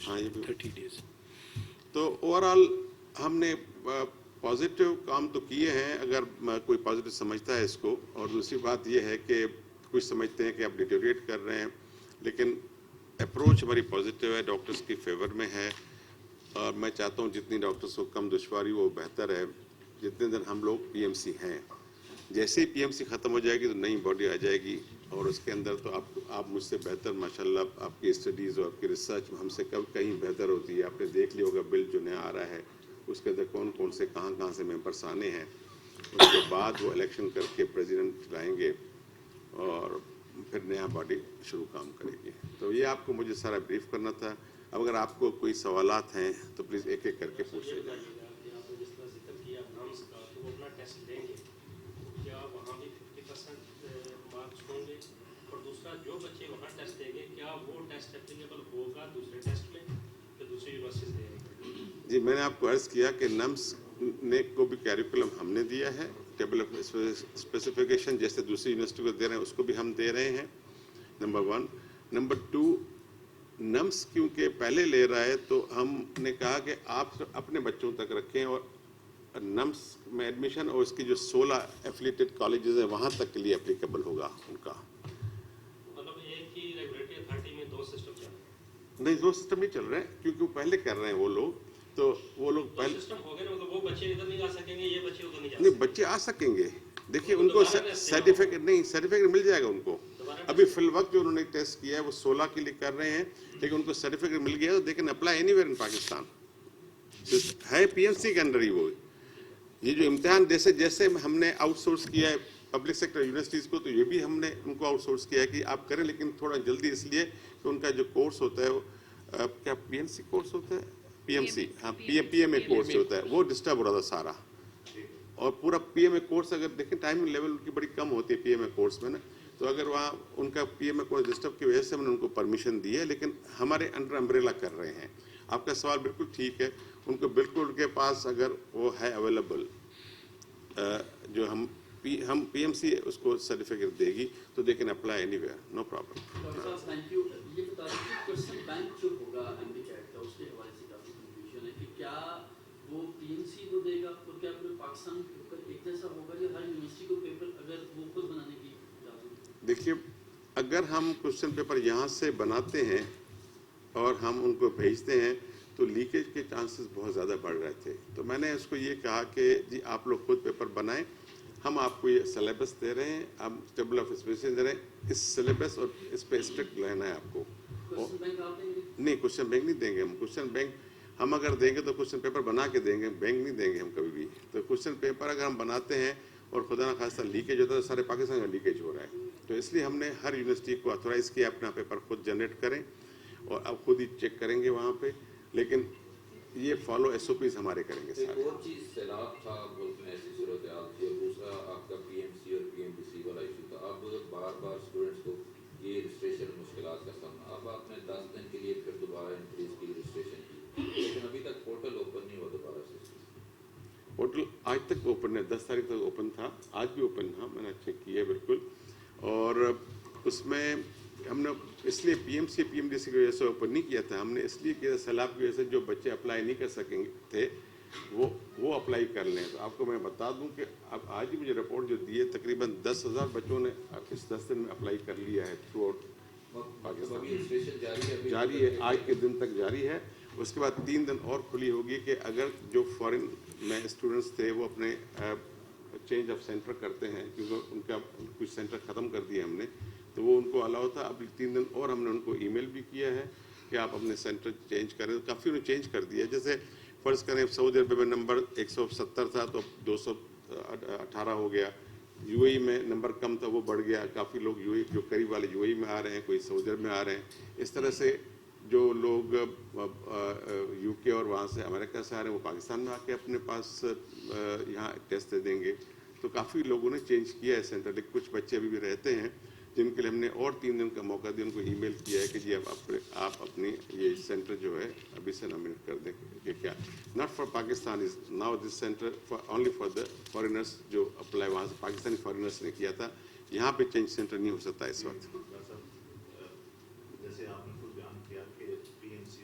ہاں یہ 30 days. تو اوور آل ہم نے پازیٹیو کام تو کیے ہیں اگر کوئی پازیٹیو سمجھتا ہے اس کو. اور دوسری بات یہ ہے کہ کچھ سمجھتے ہیں کہ آپ ڈیٹیریٹ کر رہے ہیں، لیکن اپروچ ہماری پازیٹیو ہے، ڈاکٹرز کی فیور میں ہے. اور میں چاہتا ہوں جتنی ڈاکٹرز کو کم دشواری وہ بہتر ہے. جتنے دن ہم لوگ پی ایم سی ہیں، جیسے ہی پی ایم سی ختم ہو جائے گی تو نئی باڈی آ جائے گی، اور اس کے اندر تو آپ مجھ سے بہتر ماشاءاللہ آپ کی اسٹڈیز اور آپ کی ریسرچ ہم سے کہیں بہتر ہوتی ہے. آپ نے دیکھ لیا ہوگا بل جو نیا آ رہا ہے اس کے اندر کون کون سے کہاں سے ممبرس آنے ہیں. اس کے بعد وہ الیکشن کر کے پریزیڈنٹ لائیں گے اور پھر نیا باڈی شروع کام کرے گی. تو یہ آپ کو مجھے سارا بریف کرنا تھا. اب اگر آپ کو کوئی سوالات ہیں تو پلیز ایک ایک کر کے پوچھ لیجیے. جو بچے وہاں ٹیسٹ دیں گے کیا وہ ٹیسٹ اپلیکیبل ہوگا دوسرے ٹیسٹ میں جو دوسری یونیورسٹیز دے رہی ہیں؟ جی میں نے آپ کو عرض کیا کہ نمس نے کو بھی کیریکولم ہم نے دیا ہے، ٹیبل آف اسپیسیفکیشن جیسے دوسری یونیورسٹی کو دے رہے ہیں اس کو بھی ہم دے رہے ہیں. نمبر 1. نمبر 2، نمس کیونکہ پہلے لے رہا ہے تو ہم نے کہا کہ آپ اپنے بچوں تک رکھیں، اور نمس میں ایڈمیشن اور اس کی جو 16 ایفیلیٹڈ کالجز ہیں وہاں تک کے لیے اپلیکیبل ہوگا ان کا. مطلب ایک ہی ریگولیٹری اتھارٹی میں 2 سسٹم چل رہے ہیں؟ نہیں 2 سسٹم نہیں چل رہے ہیں کیونکہ وہ پہلے کر رہے ہیں وہ لوگ. تو وہ لوگ پہلے سسٹم ہو گئے نا، مطلب وہ بچے ادھر نہیں جا سکیں گے، یہ بچے ادھر نہیں جا نہیں سکیں گے. بچے آ سکیں گے. دیکھیے ان کو سرٹیفکیٹ نہیں، سرٹیفکیٹ مل جائے گا ان کو. ابھی فی الوقت جو انہوں نے ٹیسٹ کیا ہے وہ 16 کے لیے کر رہے ہیں، لیکن ان کو سرٹیفکیٹ مل گیا تو they can apply anywhere in Pakistan. ہے پی ایم سی کے اندر ہی وہ. یہ جو امتحان جیسے ہم نے آؤٹ سورس کیا ہے پبلک سیکٹر یونیورسٹیز کو، تو یہ بھی ہم نے ان کو آؤٹ سورس کیا ہے کہ آپ کریں، لیکن تھوڑا جلدی اس لیے کہ ان کا جو کورس ہوتا ہے وہ کیا پی ایم سی کورس ہوتا ہے، پی ایم سی ہاں پی ایم اے کورس ہوتا ہے وہ ڈسٹرب ہو رہا تھا سارا. اور پورا پی ایم اے کورس اگر دیکھیں ٹائمنگ لیول ان کی بڑی کم ہوتی ہے پی ایم اے کورس میں نا، تو اگر وہاں ان کا P M A course disturb کی وجہ سے ہم نے ان کو پرمیشن دی ہے، لیکن ہمارے انڈر امبریلا کر رہے ہیں. آپ کا سوال بالکل ٹھیک ہے. ان کو بالکل ان کے پاس اگر وہ ہے اویلیبل جو ہم پی ایم سی اس کو سرٹیفکیٹ دے گی تو they can apply any where, no problem. Doctor صاحب تھینک یو. یہ بتا دیں کہ کوشچن بینک جو ہوگا ایم بی چیٹ کا، اس کے حوالے سے کافی کنفیوژن ہے کہ کیا وہ پی ایم سی کو دے گا اور کیا پورے پاکستان کے اوپر ایک جیسا ہوگا یا ہر یونیورسٹی کو پیپر اگر وہ خود بنانے کی اجازت؟ دیکھیے اگر ہم کوشچن پیپر یہاں سے بناتے ہیں اور ہم ان کو بھیجتے ہیں تو لیکیج کے چانسز بہت زیادہ بڑھ رہے تھے. تو میں نے اس کو یہ کہا کہ جی آپ لوگ خود پیپر بنائیں، ہم آپ کو یہ سلیبس دے رہے ہیں، ہم ٹیبل آف اسپیسیفکیشن دے رہے ہیں، اس سلیبس اور اس پہ اسٹرکٹ رہنا ہے آپ کو. کوشچن بینک آپ دیں گے؟ نہیں کوشچن بینک نہیں دیں گے ہم. کوشچن بینک ہم اگر دیں گے تو کوشچن پیپر بنا کے دیں گے، بینک نہیں دیں گے ہم کبھی بھی. تو کوشچن پیپر اگر ہم بناتے ہیں اور خدا نخواستہ لیکیج ہوتا ہے تو سارے پاکستان کا لیکیج ہو رہا ہے. تو اس لیے ہم نے ہر یونیورسٹی کو آتھورائز کیا اپنا پیپر خود جنریٹ کریں اور اب خود ہی چیک کریں گے وہاں پہ، لیکن یہ فالو ایس او پیز ہمارے کریں گے ایک سارے. اور چیز سیلاب تھا ملک میں ایسی صورتحال تھی، اور دوسرا آپ کا پی ایم سی اور پی ایم بی سی والا ایشو تھا. اب بار بار اسٹوڈنٹس کو یہ رجسٹریشن مشکلات کا سامنا. اب آپ نے 10 دن کے لیے پھر دوبارہ انکریز کی رجسٹریشن کی، لیکن ابھی تک پورٹل اوپن نہیں ہوا دوبارہ سے. پورٹل آج تک اوپن ہے، 10 تاریخ تک اوپن تھا، آج بھی اوپن تھا، میں نے چیک کیا ہے بالکل. اور اس میں ہم نے اس لیے P M C P M D C کی وجہ سے اوپن نہیں کیا تھا. ہم نے اس لیے کیا سیلاب کی وجہ سے جو بچے اپلائی نہیں کر سکیں تھے وہ اپلائی کر لیں. تو آپ کو میں بتا دوں کہ اب آج ہی مجھے رپورٹ جو دی ہے تقریباً 10,000 بچوں نے اس 10 دن میں اپلائی کر لیا ہے تھرو آؤٹ پاکستان. جاری ہے، آج کے دن تک جاری ہے. اس کے بعد 3 دن اور کھلی ہوگی کہ اگر جو فارن میں اسٹوڈنٹس تھے وہ اپنے چینج آف سینٹر کرتے ہیں، کیونکہ ان کا کچھ سینٹر ختم کر دیا ہم نے، تو وہ ان کو الاؤ تھا. اب 3 دن اور ہم نے ان کو ای میل بھی کیا ہے کہ آپ اپنے سینٹر چینج کریں. کافی انہوں نے چینج کر دیا. جیسے فرض کریں سعودی عرب میں نمبر 170 تھا تو 218 ہو گیا. یو اے ای میں نمبر کم تھا وہ بڑھ گیا. کافی لوگ یو اے جو قریب والے یو اے ای میں آ رہے ہیں، کوئی سعودی عرب میں آ رہے ہیں. اس طرح سے جو لوگ یو کے اور وہاں سے امریکہ سے آ رہے ہیں وہ پاکستان میں آ کے اپنے پاس یہاں ٹیسٹ دے دیں گے. تو کافی لوگوں نے چینج کیا ہے سینٹر، لیکن کچھ بچے ابھی بھی رہتے ہیں جن کے لیے ہم نے اور 3 دن کا موقع دیا. ان کو ای میل کیا ہے کہ جی آپ اپنی یہ سینٹر جو ہے ابھی سے نامنیٹ کر دیں کہ کیا not for Pakistan is now this centre only for the foreigners جو اپلائی وہاں سے پاکستانی فارینرس نے کیا تھا. یہاں پہ چینج سینٹر نہیں ہو سکتا اس وقت. جیسے آپ نے خود بیان کیا کہ پی ایم سی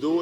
2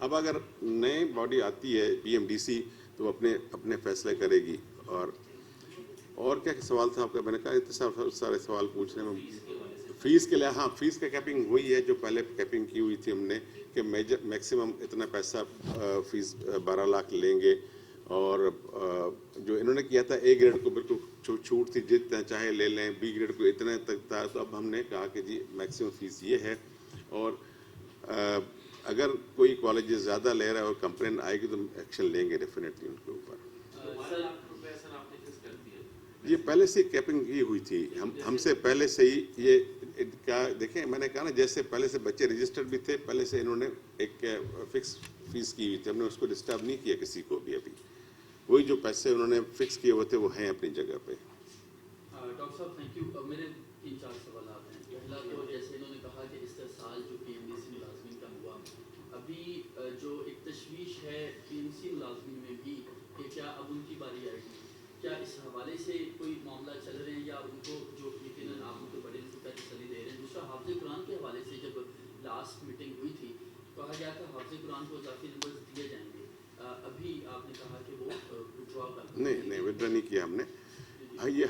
اب اگر نئی باڈی آتی ہے PMDC تو وہ اپنے فیصلے کرے گی. اور کیا سوال تھا آپ کا؟ میں نے کہا اتنے سارے سوال پوچھنے میں فیس کے لیے. ہاں فیس کا کیپنگ وہی ہے جو پہلے کیپنگ کی ہوئی تھی ہم نے کہ میکسیمم اتنا پیسہ فیس 12 لاکھ لیں گے. اور جو انہوں نے کیا تھا A گریڈ کو بالکل چھوٹ تھی, جتنا چاہے لے لیں, B گریڈ کو اتنا تک تھا. تو اب ہم نے کہا کہ جی میکسیمم فیس یہ ہے, اور اگر کوئی کالج زیادہ لے رہا ہے اور کمپلین آئے گی تو ایکشن لیں گے ڈیفینیٹلی ان کے اوپر. یہ پہلے سے کیپنگ کی ہوئی تھی, ہم سے پہلے سے ہی یہ دیکھیں میں نے کہا نا, جیسے پہلے سے بچے رجسٹرڈ بھی تھے, پہلے سے انہوں نے ایک فکس فیس کی ہوئی تھی, ہم نے اس کو ڈسٹرب نہیں کیا کسی کو بھی. ابھی وہی جو پیسے انہوں نے فکس کیے ہوئے تھے وہ ہیں اپنی جگہ پہ. ڈاکٹر صاحب تھینک یو. میرے 3-4 سوالات ہیں. پہلا تو جیسے انہوں نے کہا کہ استحصال جو PMDC ملازمین کا ہوا, ابھی جو ایک تشویش ہے PMC ملازمین میں بھی کہ کیا اب ان کی باری آئے گی, کیا اس حوالے سے کوئی معاملہ چل رہے ہیں یا ان کو جو یقیناً آپ ان کو بڑے فکر تسلی دے رہے ہیں؟ دوسرا حافظ قرآن کے حوالے سے جب لاسٹ میٹنگ ہوئی تھی کہا گیا تھا حافظ قرآن کو اضافی نمبر دیے جائیں گے, ابھی آپ نے کہا کہ وہ وڈرا کر نہیں ودرا نہیں کیا ہم نے. یہ